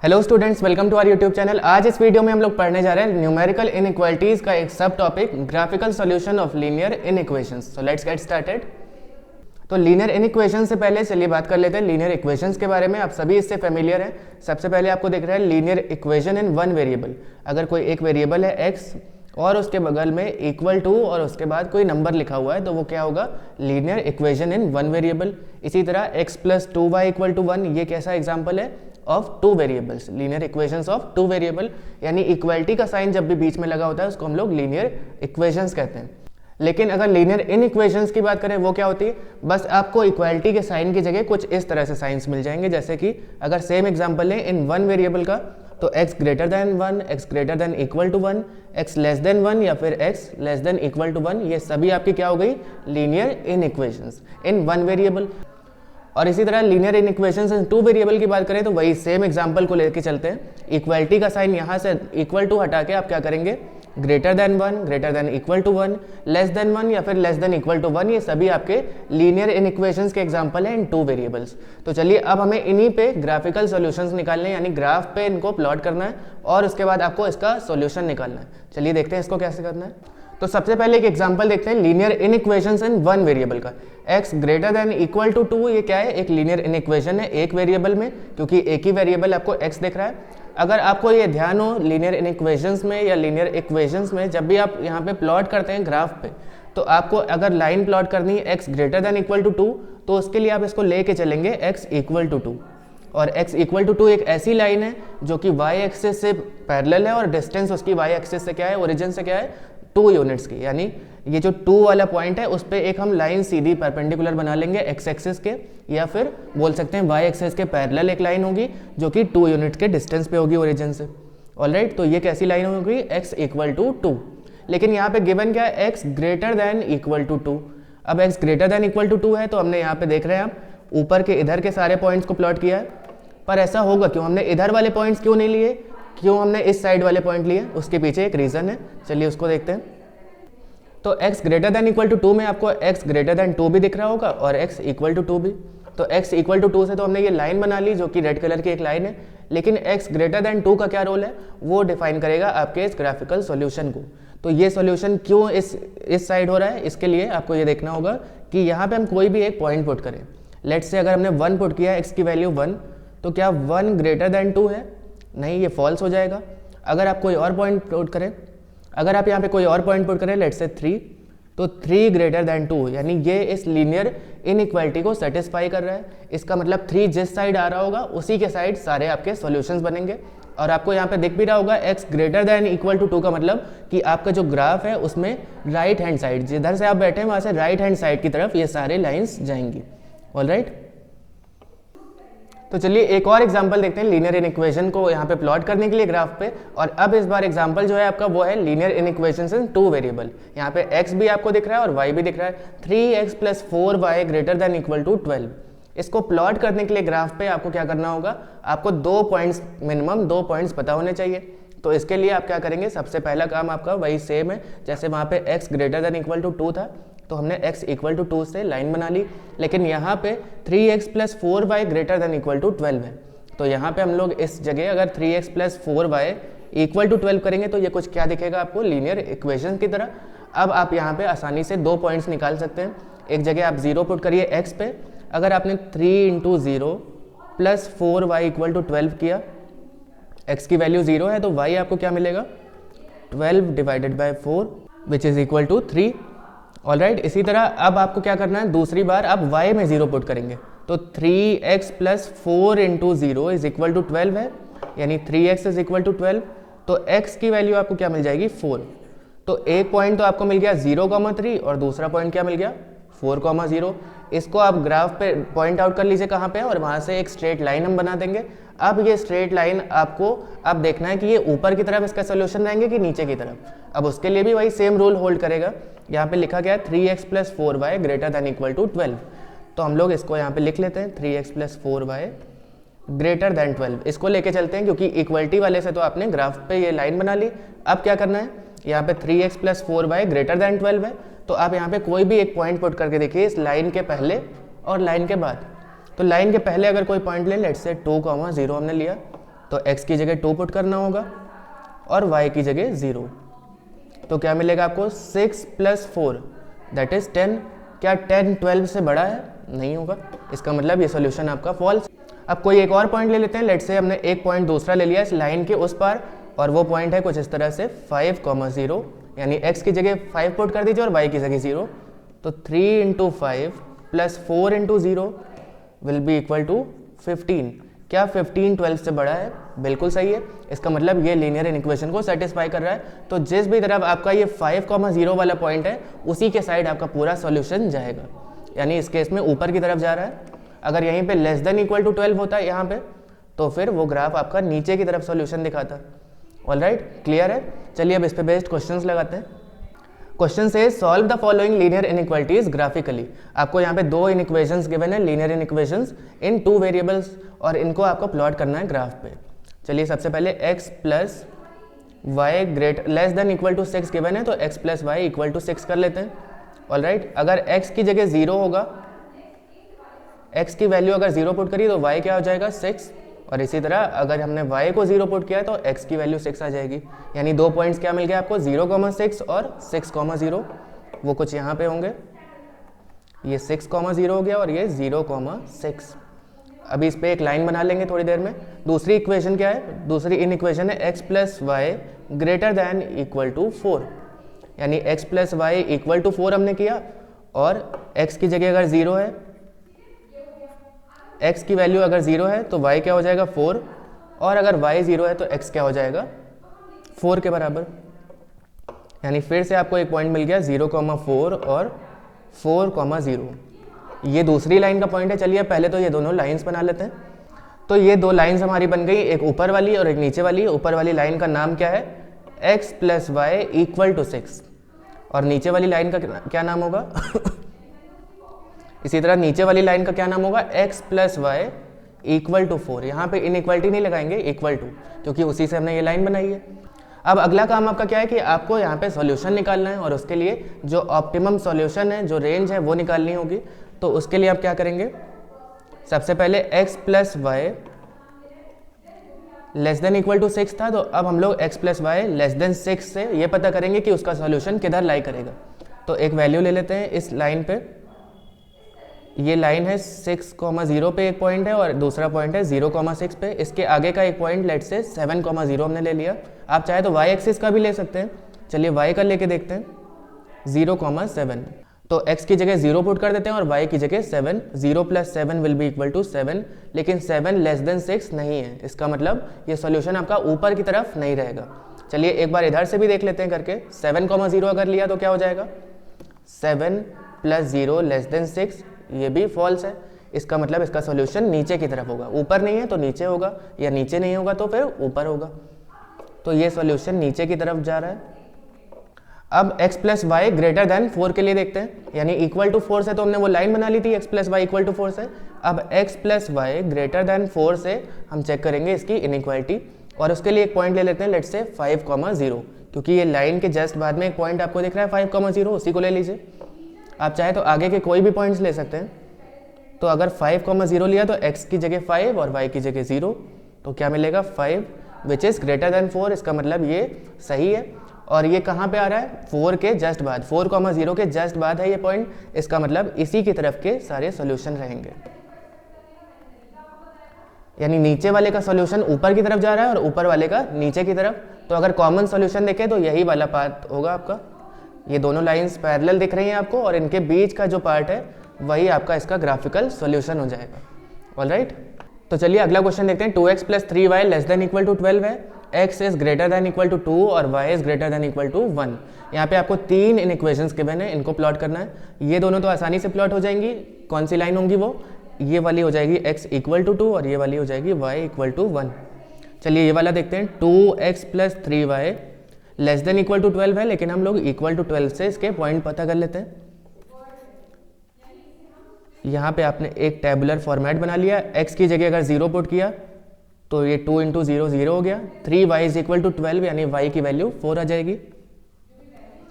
Hello students, welcome to our YouTube channel. आज इस video में हम लोग पढ़ने जा रहे हैं न्यूमेरिकल इनइक्वालिटीज का एक सब topic graphical solution of linear inequations. So let's get started. तो लीनियर इनइक्वेशन से पहले चलिए बात कर लेते हैं लीनियर इक्वेशंस के बारे में। आप सभी इससे फेमिलियर हैं। सबसे पहले आपको दिख रहा है linear equation in one variable. अगर कोई एक वेरिएबल है एक्स और उसके बगल में इक्वल टू और उसके बाद कोई नंबर लिखा हुआ है तो वो क्या होगा, linear equation in one variable. इसी तरह x plus 2y equal to 1, ये कैसा एग्जाम्पल है of two variables, linear equations of two variable. यानी इक्वलिटी का साइन जब भी बीच में लगा होता है उसको हम लोग लीनियर इक्वेशंस कहते हैं। लेकिन अगर लीनियर इन इक्वेशंस की बात करें वो क्या होती है, बस आपको इक्वलिटी के साइन की जगह कुछ इस तरह से साइंस मिल जाएंगे। जैसे कि अगर सेम एग्जाम्पल है इन वन वेरिएबल का, तो x greater than 1, x greater than equal to 1, x less than 1 या फिर x less than equal to 1, ये सभी आपकी क्या हो गई, linear inequations in one variable. और इसी तरह linear inequations in two variable की बात करें तो वही सेम एग्जांपल को लेके चलते हैं। इक्वलिटी का साइन यहाँ से इक्वल टू हटा के आप क्या करेंगे, greater than 1, greater than equal to 1, less than 1 या फिर लेस देन इक्वल टू 1, ये सभी आपके लीनियर इन इक्वेशंस के एग्जांपल हैं इन टू वेरिएबल्स। तो चलिए अब हमें इन्हीं पे ग्राफिकल सॉल्यूशंस निकालने हैं, यानी ग्राफ पे इनको प्लॉट करना है और उसके बाद आपको इसका सॉल्यूशन निकालना है। चलिए देखते हैं इसको कैसे करना है। तो सबसे पहले एक एग्जांपल देखते हैं linear inequations in one variable का। x greater than equal to 2, ये क्या है, एक लीनियर इन इक्वेशन है एक वेरिएबल में, क्योंकि एक ही वेरिएबल आपको x दिख रहा है। अगर आपको ये ध्यान हो लीनियर इन इक्वेशंस में या लीनियर इक्वेशंस में, जब भी आप यहाँ पे प्लॉट करते हैं ग्राफ पे, तो आपको अगर लाइन प्लॉट करनी है x greater than equal to 2, तो उसके लिए आप इसको लेके चलेंगे x इक्वल टू 2। और x इक्वल टू 2 एक ऐसी लाइन है जो कि y एक्सिस से पैरेलल है और डिस्टेंस उसकी y एक्सिस से क्या है, ओरिजिन से क्या है, 2 यूनिट्स की। यानी ये जो 2 वाला पॉइंट है उस पर एक हम लाइन सीधी परपेंडिकुलर बना लेंगे x एक्सिस के, या फिर बोल सकते हैं y एक्सिस के पैरेलल एक लाइन होगी जो कि 2 यूनिट के डिस्टेंस पे होगी ओरिजिन से। ऑलराइट, तो ये कैसी लाइन होगी, x इक्वल टू 2। लेकिन यहाँ पे गिवन क्या है, x greater than equal to 2। अब x greater than equal to 2 है तो हमने यहाँ पे देख रहे हैं आप ऊपर के इधर के सारे पॉइंट्स को प्लॉट किया है। पर ऐसा होगा क्यों, हमने इधर वाले पॉइंट्स क्यों नहीं लिए, क्यों हमने इस साइड वाले पॉइंट लिए, उसके पीछे एक रीज़न है। चलिए उसको देखते हैं। तो x greater than equal to 2 में आपको x ग्रेटर देन 2 भी दिख रहा होगा और x इक्वल टू 2 भी। तो x इक्वल टू 2 से तो हमने ये लाइन बना ली जो कि रेड कलर की एक लाइन है। लेकिन x ग्रेटर देन 2 का क्या रोल है, वो डिफाइन करेगा आपके इस ग्राफिकल सॉल्यूशन को। तो ये सॉल्यूशन क्यों इस साइड हो रहा है, इसके लिए आपको ये देखना होगा कि यहाँ पे हम कोई भी एक पॉइंट पुट करें। लेट्स से अगर हमने 1 पुट किया, x की वैल्यू 1, तो क्या 1 ग्रेटर देन 2 है, नहीं, ये फॉल्स हो जाएगा। अगर आप कोई और पॉइंट पुट करें, अगर आप यहाँ पे कोई और पॉइंट पुट करें, लेट्स से 3, तो 3 ग्रेटर देन 2, यानी ये इस लीनियर इनइक्वालिटी को सेटिस्फाई कर रहा है। इसका मतलब 3 जिस साइड आ रहा होगा उसी के साइड सारे आपके सॉल्यूशंस बनेंगे। और आपको यहाँ पे दिख भी रहा होगा x greater than equal to 2 का मतलब कि आपका जो ग्राफ है उसमें राइट हैंड साइड, जिधर से आप बैठे हैं वहाँ से राइट हैंड साइड की तरफ ये सारे लाइन्स जाएंगी। ऑलराइट, तो चलिए एक और एग्जांपल देखते हैं लीनियर इनइक्वेशन को यहाँ पे प्लॉट करने के लिए ग्राफ पे। और अब इस बार एग्जांपल जो है आपका वो है लीनियर इनइक्वेशंस इन टू वेरिएबल। यहाँ पे x भी आपको दिख रहा है और y भी दिख रहा है। 3x plus 4y greater than equal to 12। इसको प्लॉट करने के लिए ग्राफ पे आपको क्या करना होगा, आपको 2 पॉइंट्स, मिनिमम 2 पॉइंट्स पता होने चाहिए। तो इसके लिए आप क्या करेंगे, सबसे पहला काम आपका वही सेम है, जैसे वहाँ पे x greater than equal to 2 था तो हमने x इक्वल टू 2 से लाइन बना ली। लेकिन यहाँ पे 3x plus 4y greater than equal to 12 है, तो यहाँ पे हम लोग इस जगह अगर 3x plus 4y equal to 12 करेंगे तो ये कुछ क्या दिखेगा आपको, लीनियर इक्वेशन की तरह। अब आप यहाँ पे आसानी से 2 पॉइंट्स निकाल सकते हैं। एक जगह आप 0 पुट करिए x पे, अगर आपने 3 into 0 plus 4y equal to 12 किया, x की वैल्यू 0 है तो y आपको क्या मिलेगा, 12 divided by 4 which is equal to 3। Alright, इसी तरह अब आपको क्या करना है, दूसरी बार आप y में 0 पुट करेंगे तो 3x plus 4 into 0 is equal to 12 है, यानी 3x इज इक्वल टू 12। तो x की वैल्यू आपको क्या मिल जाएगी, 4। तो एक पॉइंट तो आपको मिल गया 0,3 और दूसरा पॉइंट क्या मिल गया, 4,0। इसको आप ग्राफ पे पॉइंट आउट कर लीजिए कहाँ पे, और वहाँ से एक स्ट्रेट लाइन हम बना देंगे। अब ये स्ट्रेट लाइन आपको अब देखना है कि ये ऊपर की तरफ इसका सोल्यूशन रहेंगे कि नीचे की तरफ। अब उसके लिए भी वही सेम रूल होल्ड करेगा। यहाँ पे लिखा गया है 3x plus 4y greater than equal to 12, तो हम लोग इसको यहाँ पे लिख लेते हैं 3x plus 4y greater then 12। इसको लेके चलते हैं क्योंकि इक्वलिटी वाले से तो आपने ग्राफ पे ये लाइन बना ली। अब क्या करना है, यहाँ पे 3x plus 4y greater then 12 है, तो आप यहाँ पे कोई भी एक पॉइंट पुट करके देखिए इस लाइन के पहले और लाइन के बाद। तो लाइन के पहले अगर कोई पॉइंट ले, लेट्स से 2,0 हमने लिया, तो x की जगह 2 पुट करना होगा और y की जगह 0। तो क्या मिलेगा आपको 6 + 4 दैट इज 10। क्या 10 12 से बड़ा है? नहीं होगा, इसका मतलब ये सोल्यूशन आपका फॉल्स। अब कोई एक और पॉइंट ले लेते हैं। लेट्स से हमने एक पॉइंट दूसरा ले लिया इस लाइन के उस पार, और वो पॉइंट है कुछ इस तरह से 5, 0, यानी x की जगह 5 पुट कर दीजिए और y की जगह 0। तो 3 × 5 + 4 × 0 विल बी इक्वल टू 15। क्या 15 12 से बड़ा है? बिल्कुल सही है। इसका मतलब ये लीनियर इक्वेशन को सेटिस्फाई कर रहा है। तो जिस भी तरफ आपका ये 5, 0 वाला पॉइंट है उसी के साइड आपका पूरा सॉल्यूशन जाएगा, यानी इस केस में ऊपर की तरफ जा रहा है। अगर यहीं पे लेस देन इक्वल टू 12 होता है यहाँ पे, तो फिर वो ग्राफ आपका नीचे की तरफ सॉल्यूशन दिखाता। ऑलराइट, क्लियर है। चलिए अब इस पे बेस्ड क्वेश्चंस लगाते हैं। क्वेश्चन से solve the following linear inequalities graphically. आपको यहाँ पे 2 इनइक्वेशंस गिवन है, लीनियर इनइक्वेशंस इन 2 वेरिएबल्स, और इनको आपको प्लॉट करना है ग्राफ पे। चलिए सबसे पहले x + y greater less than equal to 6 given है, तो x + y = 6 कर लेते हैं। ऑलराइट, अगर x की जगह 0 होगा, x की वैल्यू अगर 0 पुट करी तो y क्या हो जाएगा 6, और इसी तरह अगर हमने y को 0 पुट किया है तो x की वैल्यू 6 आ जाएगी। यानी 2 पॉइंट्स क्या मिल गया आपको 0,6 और 6,0। वो कुछ यहाँ पे होंगे, ये 6,0 हो गया और ये 0,6। अभी इस पे एक लाइन बना लेंगे थोड़ी देर में। दूसरी इक्वेशन क्या है? दूसरी इनइक्वेशन है x + y greater than equal to 4, यानी x + y = 4 हमने किया, और x की जगह अगर 0 है, x की वैल्यू अगर 0 है तो y क्या हो जाएगा 4, और अगर y 0 है तो x क्या हो जाएगा 4 के बराबर। यानी फिर से आपको एक पॉइंट मिल गया 0,4 और 4,0। ये दूसरी लाइन का पॉइंट है। चलिए पहले तो ये दोनों लाइंस बना लेते हैं। तो ये 2 लाइंस हमारी बन गई, एक ऊपर वाली और एक नीचे वाली। ऊपर वाली लाइन का नाम क्या है? x + y = 6, और नीचे वाली लाइन का क्या नाम होगा? इसी तरह नीचे वाली लाइन का क्या नाम होगा? x + y = 4। यहाँ पे इनइक्वालिटी नहीं लगाएंगे, इक्वल टू, क्योंकि उसी से हमने ये लाइन बनाई है। अब अगला काम आपका क्या है कि आपको यहाँ पे सॉल्यूशन निकालना है, और उसके लिए जो ऑप्टिमम सॉल्यूशन है, जो रेंज है, वो निकालनी होगी। तो उसके लिए आप क्या करेंगे? सबसे पहले x + y less than equal to 6 था, तो अब हम लोग x + y लेस देन 6 से ये पता करेंगे कि उसका सॉल्यूशन किधर लाई करेगा। तो एक वैल्यू ले लेते हैं इस लाइन पे। ये लाइन है 6,0 पे एक पॉइंट है, और दूसरा पॉइंट है 0,6 पे। इसके आगे का एक पॉइंट लेट से 7,0 हमने ले लिया। आप चाहे तो y एक्सिस का भी ले सकते हैं। चलिए y का लेके देखते हैं, 0,7। तो x की जगह 0 पुट कर देते हैं और y की जगह 7। 0 + 7 विल बी इक्वल टू 7, लेकिन 7 लेस देन 6 नहीं है। इसका मतलब ये सॉल्यूशन आपका ऊपर की तरफ नहीं रहेगा। चलिए एक बार इधर से भी देख लेते हैं करके। 7,0 अगर लिया तो क्या हो जाएगा? 7 + 0 लेस देन 6, ये भी फॉल्स है। इसका मतलब इसका सॉल्यूशन नीचे की तरफ होगा। ऊपर नहीं है तो नीचे होगा, या नीचे नहीं होगा तो फिर ऊपर होगा। तो ये सॉल्यूशन नीचे की तरफ जा रहा है। अब x + y ग्रेटर दैन 4 के लिए देखते हैं, यानी इक्वल टू 4 से तो हमने वो लाइन बना ली थी x + y = 4 से। अब x + y ग्रेटर दैन 4 से हम चेक करेंगे इसकी इनइक्वालिटी, और उसके लिए एक पॉइंट ले लेते हैं, लेट्स से 5,0, क्योंकि ये लाइन के जस्ट बाद में एक पॉइंट आपको दिख रहा है 5,0, उसी को ले लीजिए। आप चाहे तो आगे के कोई भी पॉइंट्स ले सकते हैं। तो अगर 5,0 लिया तो x की जगह 5 और y की जगह 0, तो क्या मिलेगा 5 विच इज़ ग्रेटर दैन 4। इसका मतलब ये सही है। और ये कहाँ पे आ रहा है? 4 के जस्ट बाद, 4,0 के जस्ट बाद है ये पॉइंट। इसका मतलब इसी की तरफ के सारे सॉल्यूशन रहेंगे, यानी नीचे वाले का सॉल्यूशन ऊपर की तरफ जा रहा है और ऊपर वाले का नीचे की तरफ। तो अगर कॉमन सॉल्यूशन देखें तो यही वाला पार्ट होगा आपका। ये दोनों लाइंस पैरेलल दिख रही हैं आपको, और इनके बीच का जो पार्ट है वही आपका इसका ग्राफिकल सॉल्यूशन हो जाएगा। ऑलराइट, तो चलिए अगला क्वेश्चन देखते हैं। 2x + 3y less than equal to 12 है, x is greater than equal to 2 और y is greater than equal to 1। यहाँ पे आपको 3 इक्वेशंस गिवन है, इनको प्लॉट करना है। ये दोनों तो आसानी से प्लॉट हो जाएंगी। कौन सी लाइन होंगी? वो ये वाली हो जाएगी x = 2 और ये वाली हो जाएगी y = 1। चलिए ये वाला देखते हैं। 2x + 3y less than equal to 12 है, लेकिन हम लोग इक्वल टू 12 से इसके पॉइंट पता कर लेते हैं। यहाँ पे आपने एक टेबुलर फॉर्मेट बना लिया। x की जगह अगर 0 पुट किया तो ये 2 × 0 0 हो गया। 3y = 12, यानी y की वैल्यू 4 आ जाएगी।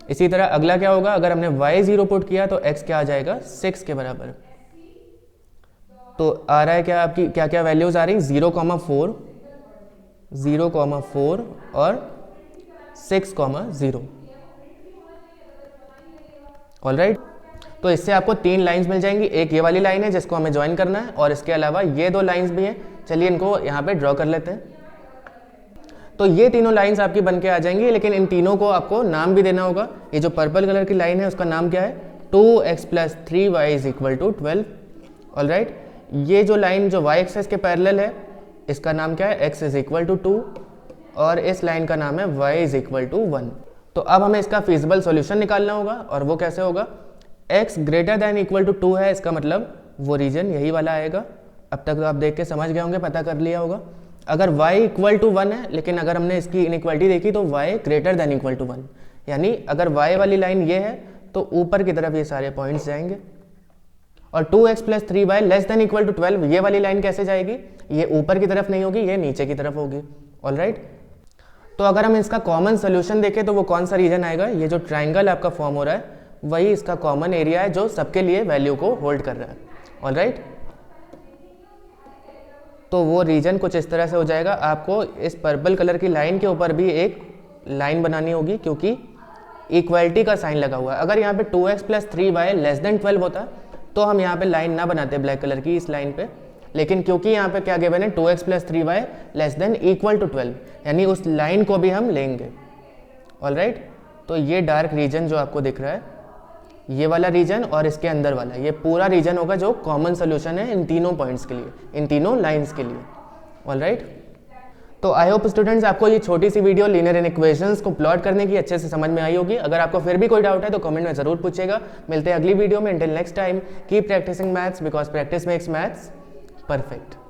इसी तरह अगला क्या होगा? अगर हमने y 0 पुट किया तो x क्या आ जाएगा? 6 के बराबर। तो आ रहा है क्या आपकी क्या क्या वैल्यूज आ रही? 0,4, 0,4 और 6,0। ऑलराइट, तो इससे आपको 3 लाइंस मिल जाएंगी। एक ये वाली लाइन है जिसको हमें ज्वाइन करना है, और इसके अलावा ये 2 लाइंस भी हैं। चलिए इनको यहाँ पे ड्रॉ कर लेते हैं। तो ये तीनों लाइंस आपकी बन के आ जाएंगी, लेकिन इन तीनों को आपको नाम भी देना होगा। ये जो पर्पल कलर की लाइन है उसका नाम क्या है? 2x + 3y = 12। ऑलराइट, ये जो लाइन जो y एक्सेस के पैरेलल है इसका नाम क्या है? x = 2, और इस लाइन का नाम है y = 1। तो अब हमें इसका फिजिबल सॉल्यूशन निकालना होगा, और वो कैसे होगा? x > 2 है, इसका मतलब वो रीजन यही वाला आएगा। अब तक तो आप देख के समझ गए होंगे, पता कर लिया होगा। अगर y = 1 है, लेकिन अगर हमने इसकी इनइक्वालिटी देखी तो y > 1, यानी अगर y वाली लाइन ये है तो ऊपर की तरफ ये सारे पॉइंट्स जाएंगे। और 2x + 3y <= 12, ये वाली लाइन कैसे जाएगी? ये ऊपर की तरफ नहीं होगी, ये नीचे की तरफ होगी। ऑलराइट, तो अगर हम इसका कॉमन सोल्यूशन देखें तो वो कौन सा रीजन आएगा? ये जो ट्राइंगल आपका फॉर्म हो रहा है वही इसका कॉमन एरिया है जो सबके लिए वैल्यू को होल्ड कर रहा है। ऑलराइट, तो वो रीजन कुछ इस तरह से हो जाएगा। आपको इस पर्पल कलर की लाइन के ऊपर भी एक लाइन बनानी होगी, क्योंकि इक्वालिटी का साइन लगा हुआ है। अगर यहाँ पे 2x + 3y <= 12 होता तो हम यहाँ पे लाइन ना बनाते ब्लैक कलर की इस लाइन पे, लेकिन क्योंकि यहाँ पे क्या गिवन है? 2x + 3y <= 12, यानी उस लाइन को भी हम लेंगे। ऑलराइट, तो ये डार्क रीजन जो आपको दिख रहा है, ये वाला रीजन और इसके अंदर वाला, ये पूरा रीजन होगा जो कॉमन सोल्यूशन है इन तीनों पॉइंट्स के लिए, इन तीनों लाइंस के लिए। ऑलराइट, तो आई होप स्टूडेंट्स आपको ये छोटी सी वीडियो लीनियर इक्वेशंस को प्लॉट करने की अच्छे से समझ में आई होगी। अगर आपको फिर भी कोई डाउट है तो कमेंट में ज़रूर पूछेगा। मिलते हैं अगली वीडियो में। Until next time, keep practising maths, because practice makes maths perfect.